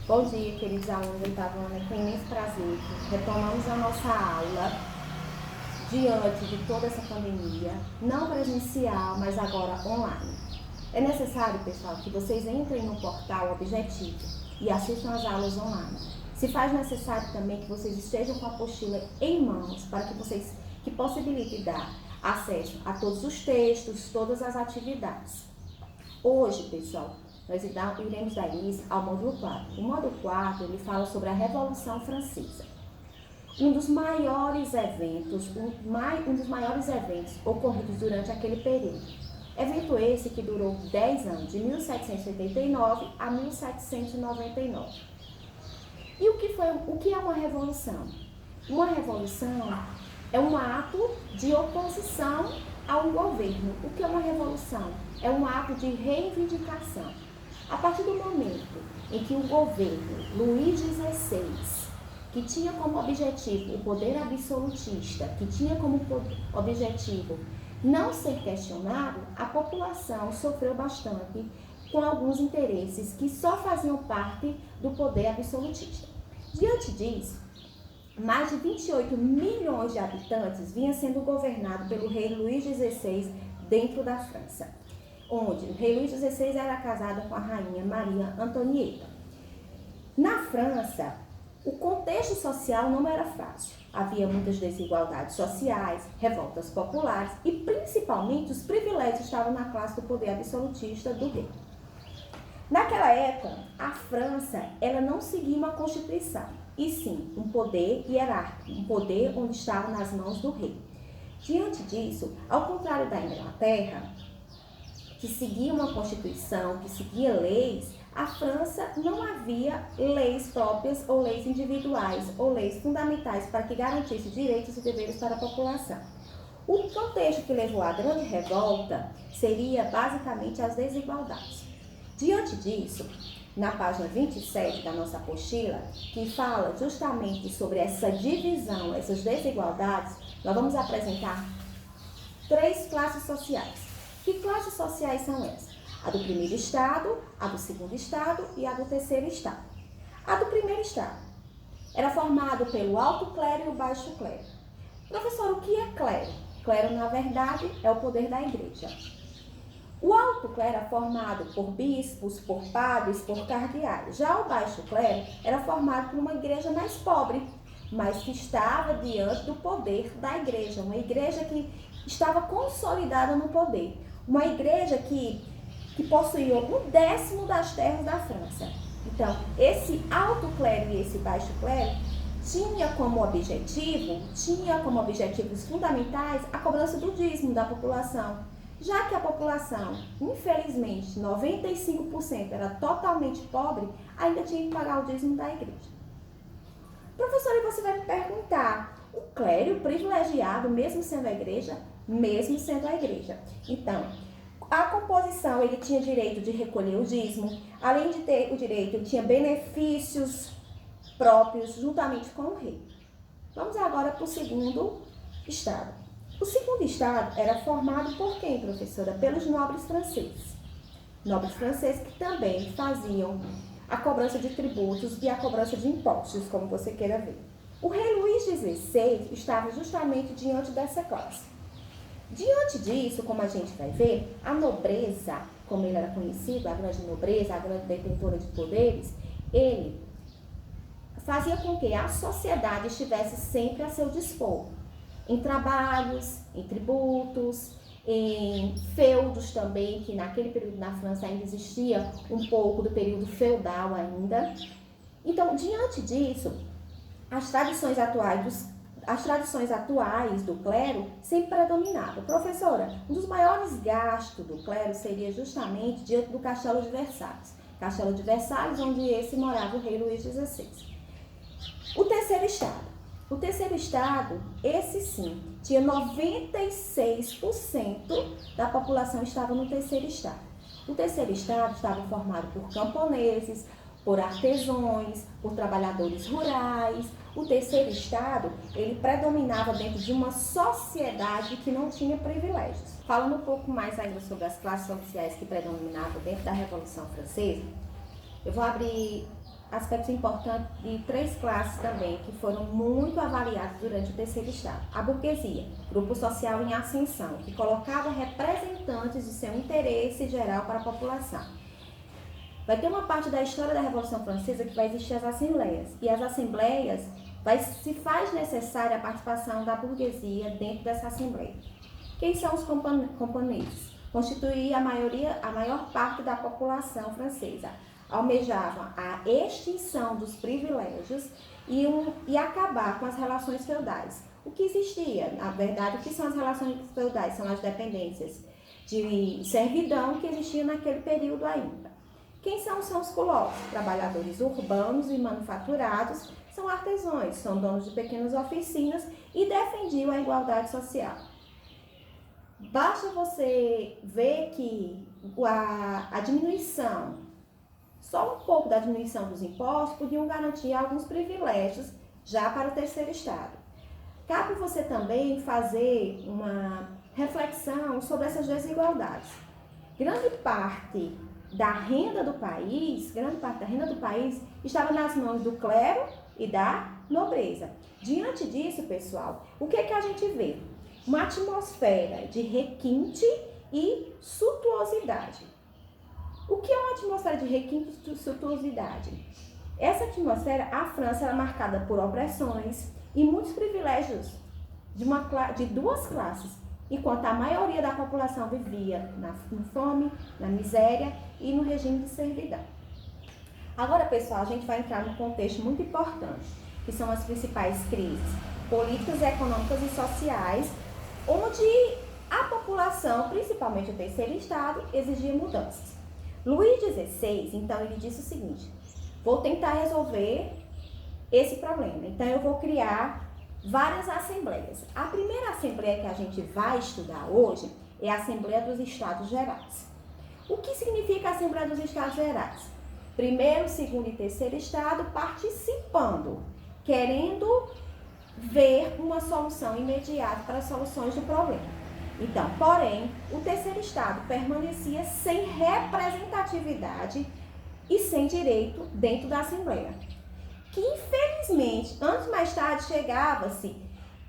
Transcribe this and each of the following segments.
Bom dia, queridos alunos. É com imenso prazer que retomamos a nossa aula diante de toda essa pandemia, não presencial, mas agora online. É necessário, pessoal, que vocês entrem no portal Objetivo e assistam às aulas online. Se faz necessário também que vocês estejam com a apostila em mãos para que possibilite dar acesso a todos os textos, todas as atividades. Hoje, pessoal, nós iremos dar início ao módulo 4. O módulo 4, ele fala sobre a Revolução Francesa. Um dos maiores eventos ocorridos durante aquele período. Evento esse que durou 10 anos, de 1789 a 1799. E o que é uma revolução? Uma revolução é um ato de oposição a um governo. O que é uma revolução? É um ato de reivindicação. A partir do momento em que o governo Luís XVI, que tinha como objetivo o poder absolutista, que tinha como objetivo não ser questionado, a população sofreu bastante com alguns interesses que só faziam parte do poder absolutista. Diante disso, mais de 28 milhões de habitantes vinham sendo governados pelo rei Luís XVI dentro da França, onde o rei Luís XVI era casado com a rainha Maria Antonieta. Na França, o contexto social não era fácil. Havia muitas desigualdades sociais, revoltas populares e, principalmente, os privilégios estavam na classe do poder absolutista do rei. Naquela época, a França ela não seguia uma constituição, e sim um poder hierárquico, um poder onde estava nas mãos do rei. Diante disso, ao contrário da Inglaterra, que seguia uma constituição, que seguia leis, a França não havia leis próprias ou leis individuais ou leis fundamentais para que garantisse direitos e deveres para a população. O contexto que levou à grande revolta seria basicamente as desigualdades. Diante disso, na página 27 da nossa apostila, que fala justamente sobre essa divisão, essas desigualdades, nós vamos apresentar 3 classes sociais. Que classes sociais são essas? A do primeiro estado, a do segundo estado e a do terceiro estado. A do primeiro estado era formado pelo alto clero e o baixo clero. Professor, o que é clero? Clero, na verdade, é o poder da igreja. O alto clero era formado por bispos, por padres, por cardeais. Já o baixo clero era formado por uma igreja mais pobre, mas que estava diante do poder da igreja. Uma igreja que estava consolidada no poder. Uma igreja que possuía 1/10 das terras da França. Então, esse alto clero e esse baixo clero tinha como objetivos fundamentais a cobrança do dízimo da população. Já que a população, infelizmente, 95% era totalmente pobre, ainda tinha que pagar o dízimo da igreja. Professor, e você vai me perguntar, o clero privilegiado, mesmo sendo a igreja? Mesmo sendo a igreja. Então, a composição, ele tinha direito de recolher o dízimo, além de ter o direito, ele tinha benefícios próprios juntamente com o rei. Vamos agora para o segundo estado. O segundo estado era formado por quem, professora? Pelos nobres franceses. Nobres franceses que também faziam a cobrança de tributos e a cobrança de impostos, como você queira ver. O rei Luís XVI estava justamente diante dessa classe. Diante disso, como a gente vai ver, a nobreza, como ele era conhecido, a grande nobreza, a grande detentora de poderes, ele fazia com que a sociedade estivesse sempre a seu dispor, em trabalhos, em tributos, em feudos também, que naquele período na França ainda existia um pouco do período feudal ainda. Então, diante disso, as tradições atuais do clero sempre predominavam. Professora, um dos maiores gastos do clero seria justamente diante do Castelo de Versalhes. Castelo de Versalhes, onde morava o rei Luís XVI. O terceiro estado, esse sim, tinha 96% da população estava no terceiro estado. O terceiro estado estava formado por camponeses, por artesãos, por trabalhadores rurais. O terceiro estado, ele predominava dentro de uma sociedade que não tinha privilégios. Falando um pouco mais ainda sobre as classes sociais que predominavam dentro da Revolução Francesa, eu vou abrir aspectos importantes de 3 classes também, que foram muito avaliados durante o terceiro estado. A burguesia, grupo social em ascensão, que colocava representantes de seu interesse geral para a população. Vai ter uma parte da história da Revolução Francesa que vai existir as assembleias, e as assembleias se faz necessária a participação da burguesia dentro dessa assembleia. Quem são os camponeses? Constituía a maior parte da população francesa. Almejavam a extinção dos privilégios e acabar com as relações feudais. O que existia? Na verdade, o que são as relações feudais? São as dependências de servidão que existiam naquele período ainda. Quem são os culotes? Trabalhadores urbanos e manufaturados, são artesãos, são donos de pequenas oficinas e defendiam a igualdade social. Basta você ver que a diminuição, só um pouco da diminuição dos impostos, podiam garantir alguns privilégios já para o terceiro estado. Cabe você também fazer uma reflexão sobre essas desigualdades. Grande parte da renda do país estava nas mãos do clero e da nobreza. Diante disso, pessoal, o que a gente vê? Uma atmosfera de requinte e suntuosidade. O que é uma atmosfera de requinte e suntuosidade? Essa atmosfera, a França era marcada por opressões e muitos privilégios de 2 classes, enquanto a maioria da população vivia na fome, na miséria e no regime de servidão. Agora, pessoal, a gente vai entrar num contexto muito importante, que são as principais crises políticas, econômicas e sociais, onde a população, principalmente o terceiro estado, exigia mudanças. Luís XVI, então, ele disse o seguinte: vou tentar resolver esse problema, então eu vou criar várias assembleias. A primeira assembleia que a gente vai estudar hoje é a Assembleia dos Estados Gerais. O que significa a Assembleia dos Estados Gerais? Primeiro, segundo e terceiro estado participando, querendo ver uma solução imediata para as soluções do problema. Então, porém, o terceiro estado permanecia sem representatividade e sem direito dentro da Assembleia. Que, infelizmente, anos mais tarde chegava-se,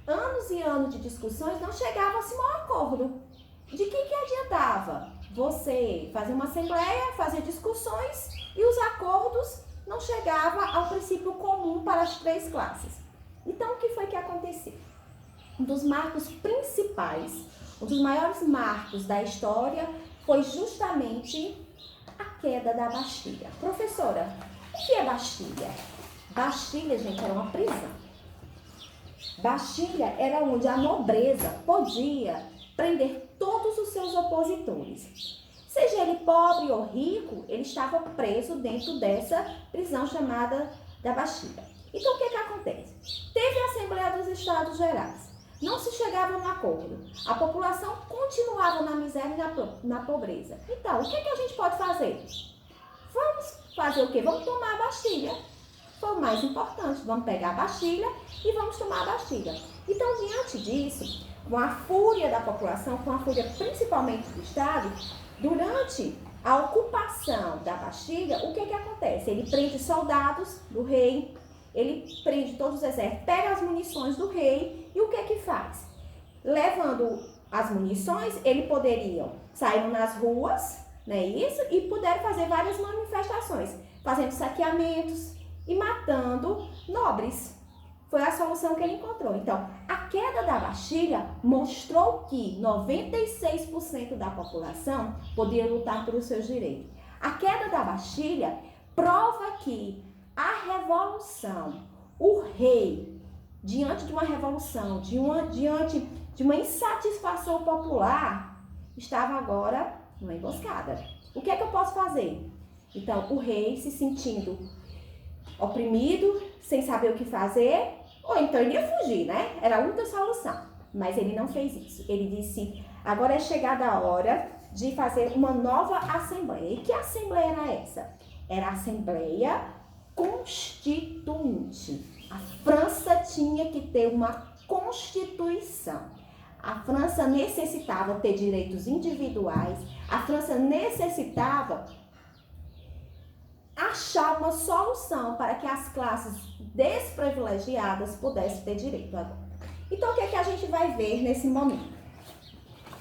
anos e anos de discussões, não chegava-se a um acordo. De que adiantava você fazer uma assembleia, fazer discussões e os acordos não chegavam ao princípio comum para as 3 classes? Então, o que foi que aconteceu? Um dos marcos principais, um dos maiores marcos da história foi justamente a queda da Bastilha. Professora, o que é Bastilha? Bastilha, gente, era uma prisão. Bastilha era onde a nobreza podia prender todos os seus opositores. Seja ele pobre ou rico, ele estava preso dentro dessa prisão chamada da Bastilha. Então, o que acontece? Teve a Assembleia dos Estados Gerais. Não se chegava a um acordo. A população continuava na miséria e na pobreza. Então, o que a gente pode fazer? Vamos fazer o quê? Vamos tomar a Bastilha. Foi o mais importante. Vamos pegar a Bastilha e vamos tomar a Bastilha. Então, diante disso, com a fúria da população, com a fúria principalmente do Estado, durante a ocupação da Bastilha, o que acontece? Ele prende soldados do rei, ele prende todos os exércitos, pega as munições do rei e o que faz? Levando as munições, eles poderiam sair nas ruas, né, isso, e puderam fazer várias manifestações, fazendo saqueamentos e matando nobres. Foi a solução que ele encontrou. Então, a queda da Bastilha mostrou que 96% da população podia lutar pelos seus direitos. A queda da Bastilha prova que a revolução, o rei, diante de uma revolução, diante de uma insatisfação popular, estava agora numa emboscada. O que é que eu posso fazer? Então, o rei se sentindo oprimido, sem saber o que fazer, ou então ele ia fugir, né? Era a única solução. Mas ele não fez isso. Ele disse, agora é chegada a hora de fazer uma nova assembleia. E que assembleia era essa? Era a Assembleia Constituinte. A França tinha que ter uma Constituição. A França necessitava ter direitos individuais. A França necessitava achar uma solução para que as classes desprivilegiadas pudessem ter direito agora. Então, o que é que a gente vai ver nesse momento?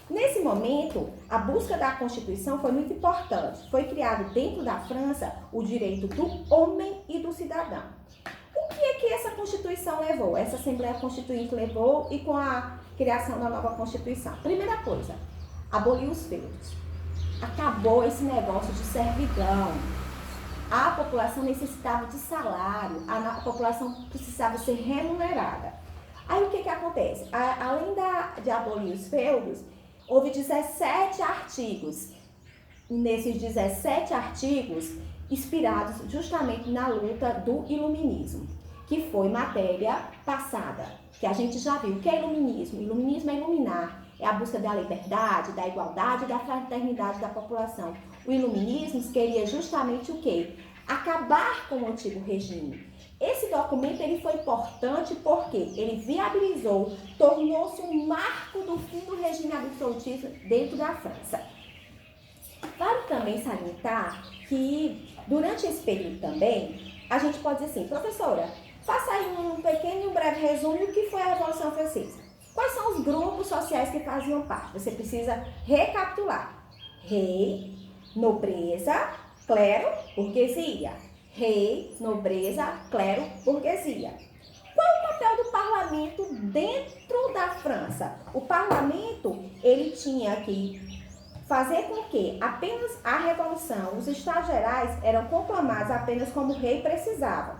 Nesse momento, a busca da Constituição foi muito importante. Foi criado dentro da França o direito do homem e do cidadão. O que é que essa Constituição levou? Essa Assembleia Constituinte levou e com a criação da nova Constituição? Primeira coisa, aboliu os feudos. Acabou esse negócio de servidão. A população necessitava de salário, a população precisava ser remunerada. Aí o que acontece? Além de abolir os feudos, houve 17 artigos. Nesses 17 artigos, inspirados justamente na luta do iluminismo, que foi matéria passada, que a gente já viu. O que é iluminismo? Iluminismo é iluminar, é a busca da liberdade, da igualdade e da fraternidade da população. O iluminismo queria justamente o quê? Acabar com o antigo regime. Esse documento ele foi importante porque ele viabilizou, tornou-se um marco do fim do regime absolutista dentro da França. Vale também salientar que durante esse período também, a gente pode dizer assim, professora, faça aí um pequeno e um breve resumo do que foi a Revolução Francesa. Quais são os grupos sociais que faziam parte? Você precisa recapitular. Rei, nobreza, clero, burguesia. Rei, nobreza, clero, burguesia. Qual é o papel do parlamento dentro da França? O parlamento, ele tinha que fazer com que apenas a revolução, os estados gerais eram conclamados apenas como o rei precisava,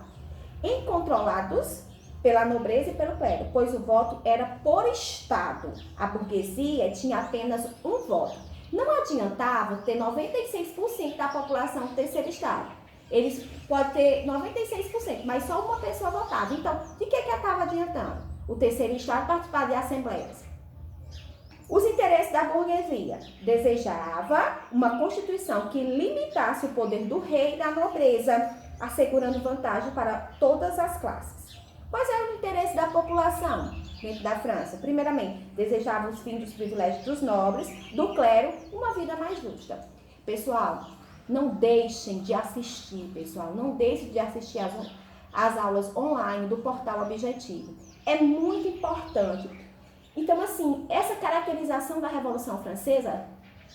incontrolados pela nobreza e pelo clero, pois o voto era por estado. A burguesia tinha apenas um voto. Não adiantava ter 96% da população do terceiro estado. Eles podem ter 96%, mas só uma pessoa votava. Então, de que estava adiantando? O terceiro estado participar de assembleias. Os interesses da burguesia desejava uma constituição que limitasse o poder do rei e da nobreza, assegurando vantagem para todas as classes. Quais eram os interesses da população dentro da França? Primeiramente, desejava os fins dos privilégios dos nobres, do clero, uma vida mais justa. Pessoal, não deixem de assistir, não deixem de assistir as aulas online do Portal Objetivo. É muito importante. Então, assim, essa caracterização da Revolução Francesa,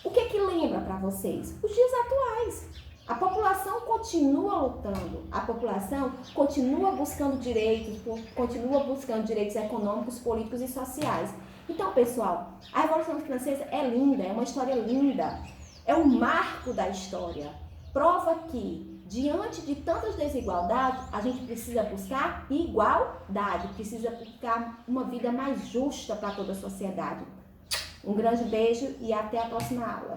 o que lembra para vocês? Os dias atuais. A população continua lutando, a população continua buscando direitos, continua buscando direitos econômicos, políticos e sociais. Então, pessoal, a Revolução Francesa é linda, é uma história linda, é um marco da história. Prova que, diante de tantas desigualdades, a gente precisa buscar igualdade, precisa buscar uma vida mais justa para toda a sociedade. Um grande beijo e até a próxima aula.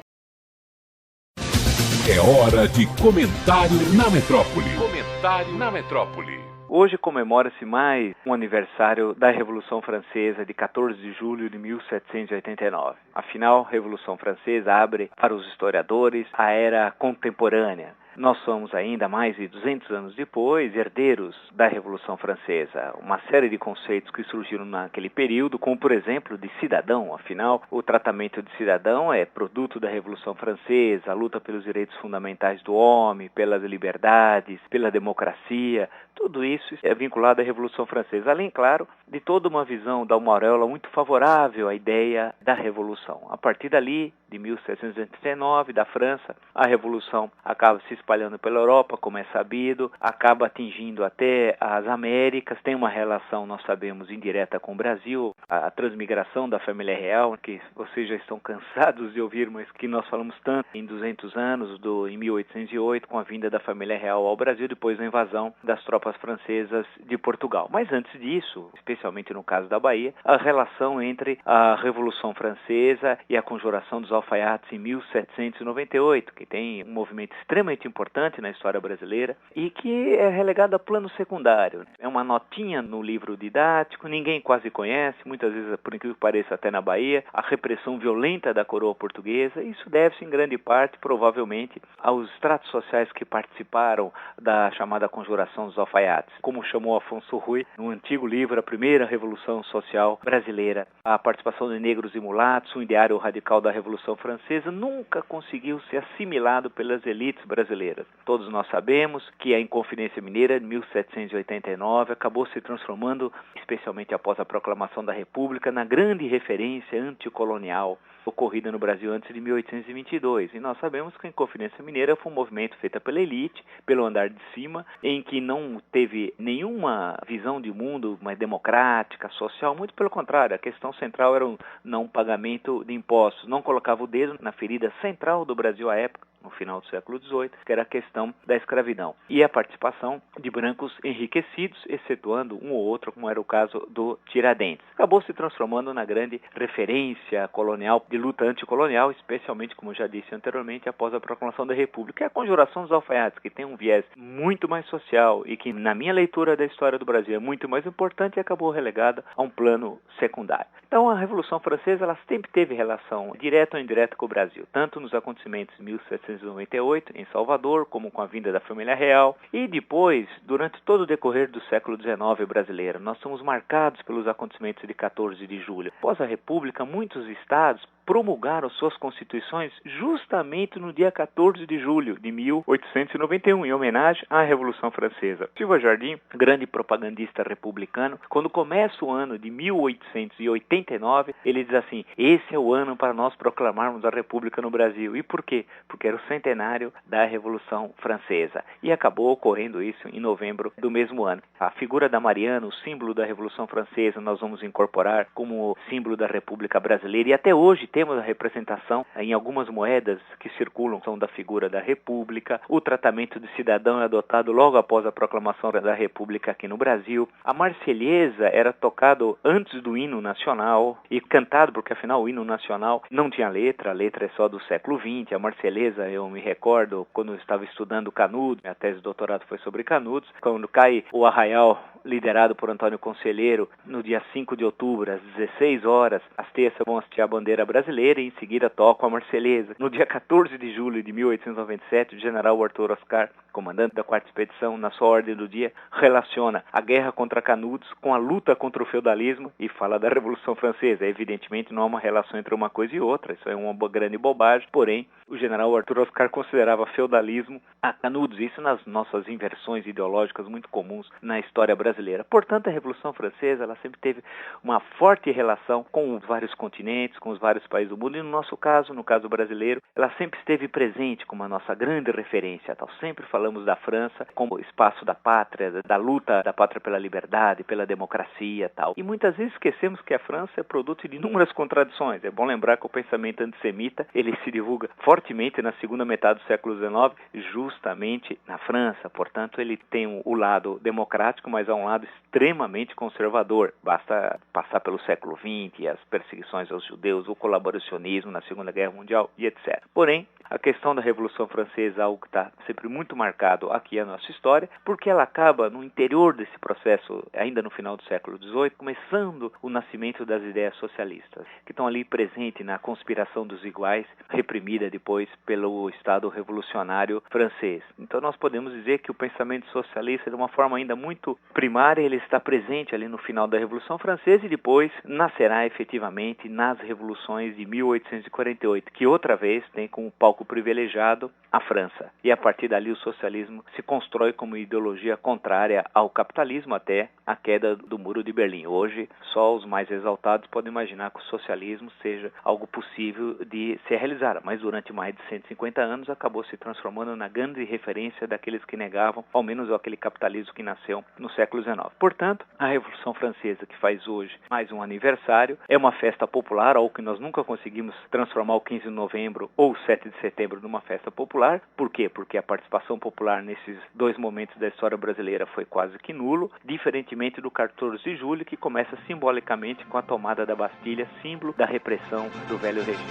É hora de comentário na metrópole. Comentário na metrópole. Hoje comemora-se mais um aniversário da Revolução Francesa de 14 de julho de 1789. Afinal, a Revolução Francesa abre para os historiadores a era contemporânea. Nós somos ainda mais de 200 anos depois herdeiros da Revolução Francesa. Uma série de conceitos que surgiram naquele período, como por exemplo de cidadão. Afinal, o tratamento de cidadão é produto da Revolução Francesa, a luta pelos direitos fundamentais do homem, pelas liberdades, pela democracia. Tudo isso é vinculado à Revolução Francesa, além, claro, de toda uma visão da uma auréola muito favorável à ideia da Revolução. A partir dali, de 1789, da França, a Revolução acaba se espalhando pela Europa, como é sabido, acaba atingindo até as Américas, tem uma relação, nós sabemos, indireta com o Brasil, a transmigração da família real, que vocês já estão cansados de ouvir, mas que nós falamos tanto em 200 anos, em 1808, com a vinda da família real ao Brasil, depois da invasão das tropas francesas de Portugal. Mas antes disso, especialmente no caso da Bahia, a relação entre a Revolução Francesa e a conjuração dos alfaiates em 1798, que tem um movimento extremamente importante na história brasileira e que é relegado a plano secundário. É uma notinha no livro didático, ninguém quase conhece, muitas vezes, por incrível que pareça, até na Bahia, a repressão violenta da coroa portuguesa. Isso deve-se em grande parte, provavelmente, aos estratos sociais que participaram da chamada conjuração dos alfaiates, como chamou Afonso Rui no antigo livro A Primeira Revolução Social Brasileira. A participação de negros e mulatos, um ideário radical da Revolução Francesa, nunca conseguiu ser assimilado pelas elites brasileiras brasileiras. Todos nós sabemos que a Inconfidência Mineira de 1789 acabou se transformando, especialmente após a proclamação da República, na grande referência anticolonial ocorrida no Brasil antes de 1822. E nós sabemos que a Inconfidência Mineira foi um movimento feito pela elite, pelo andar de cima, em que não teve nenhuma visão de mundo mais democrática, social, muito pelo contrário, a questão central era o não pagamento de impostos, não colocava o dedo na ferida central do Brasil à época, no final do século XVIII, que era a questão da escravidão. E a participação de brancos enriquecidos, excetuando um ou outro, como era o caso do Tiradentes. Acabou se transformando na grande referência colonial, de luta anticolonial, especialmente, como já disse anteriormente, após a proclamação da República. É a Conjuração dos Alfaiates, que tem um viés muito mais social e que, na minha leitura da história do Brasil, é muito mais importante e acabou relegada a um plano secundário. Então, a Revolução Francesa ela sempre teve relação direta ou indireta com o Brasil, tanto nos acontecimentos de 1798, em Salvador, como com a vinda da família real, e depois, durante todo o decorrer do século XIX brasileiro. Nós somos marcados pelos acontecimentos de 14 de julho. Após a República, muitos estados promulgaram suas constituições justamente no dia 14 de julho de 1891, em homenagem à Revolução Francesa. Silva Jardim, grande propagandista republicano, quando começa o ano de 1889, ele diz assim: esse é o ano para nós proclamarmos a República no Brasil. E por quê? Porque era o centenário da Revolução Francesa. E acabou ocorrendo isso em novembro do mesmo ano. A figura da Mariana, o símbolo da Revolução Francesa, nós vamos incorporar como símbolo da República Brasileira. E até hoje temos a representação em algumas moedas que circulam, são da figura da República. O tratamento de cidadão é adotado logo após a proclamação da República aqui no Brasil. A Marselhesa era tocado antes do hino nacional e cantado, porque afinal o hino nacional não tinha letra, a letra é só do século XX. A Marselhesa, eu me recordo, quando eu estava estudando Canudos, minha tese de doutorado foi sobre Canudos, quando cai o arraial liderado por Antônio Conselheiro, no dia 5 de outubro, às 16 horas, as terças vão hastear a bandeira brasileira e em seguida tocam a Marselhesa. No dia 14 de julho de 1897, o general Arthur Oscar, comandante da 4ª Expedição, na sua ordem do dia, relaciona a guerra contra Canudos com a luta contra o feudalismo e fala da Revolução Francesa. Evidentemente não há uma relação entre uma coisa e outra, isso é uma grande bobagem, porém o general Arthur Oscar considerava feudalismo a Canudos, isso nas nossas inversões ideológicas muito comuns na história brasileira. Portanto, a Revolução Francesa ela sempre teve uma forte relação com os vários continentes, com os vários países do mundo, e no nosso caso, no caso brasileiro, ela sempre esteve presente como a nossa grande referência. Tal. Sempre falamos da França como espaço da pátria, da luta da pátria pela liberdade, pela democracia, tal. E muitas vezes esquecemos que a França é produto de inúmeras contradições. É bom lembrar que o pensamento antissemita, ele se divulga fortemente na segunda metade do século XIX, justamente na França. Portanto, ele tem o lado democrático, mas há um lado extremamente conservador. Basta passar pelo século XX, as perseguições aos judeus, o colaboracionismo na Segunda Guerra Mundial e etc. Porém, a questão da Revolução Francesa é algo que está sempre muito marcado aqui na nossa história, porque ela acaba no interior desse processo, ainda no final do século XVIII, começando o nascimento das ideias socialistas, que estão ali presentes na conspiração dos iguais, reprimida depois pelo Estado revolucionário francês. Então nós podemos dizer que o pensamento socialista, de uma forma ainda muito primária, ele está presente ali no final da Revolução Francesa e depois nascerá efetivamente nas revoluções de 1848, que outra vez tem como palco privilegiado a França. E a partir dali o socialismo se constrói como ideologia contrária ao capitalismo até a queda do Muro de Berlim. Hoje, só os mais exaltados podem imaginar que o socialismo seja algo possível de se realizar, mas durante mais de 150 anos acabou se transformando na grande referência daqueles que negavam, ao menos aquele capitalismo que nasceu no século XIX. Portanto, a Revolução Francesa, que faz hoje mais um aniversário, é uma festa popular, algo que nós nunca conseguimos transformar o 15 de novembro ou o 7 de setembro numa festa popular. Por quê? Porque a participação popular nesses dois momentos da história brasileira foi quase que nulo, diferentemente do 14 de julho, que começa simbolicamente com a tomada da Bastilha, símbolo da repressão do velho regime.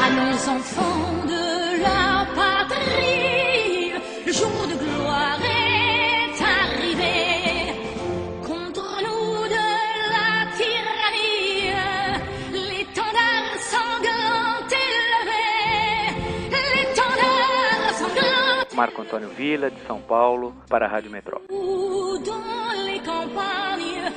À nos enfants de la patrie, le jour de gloire est arrivé. Contre nous de la tyrannie, l'étendard sanglant est levé, l'étendard sanglant. Marco Antônio Villa, de São Paulo, para a Rádio Metrópole. Dans les campagnes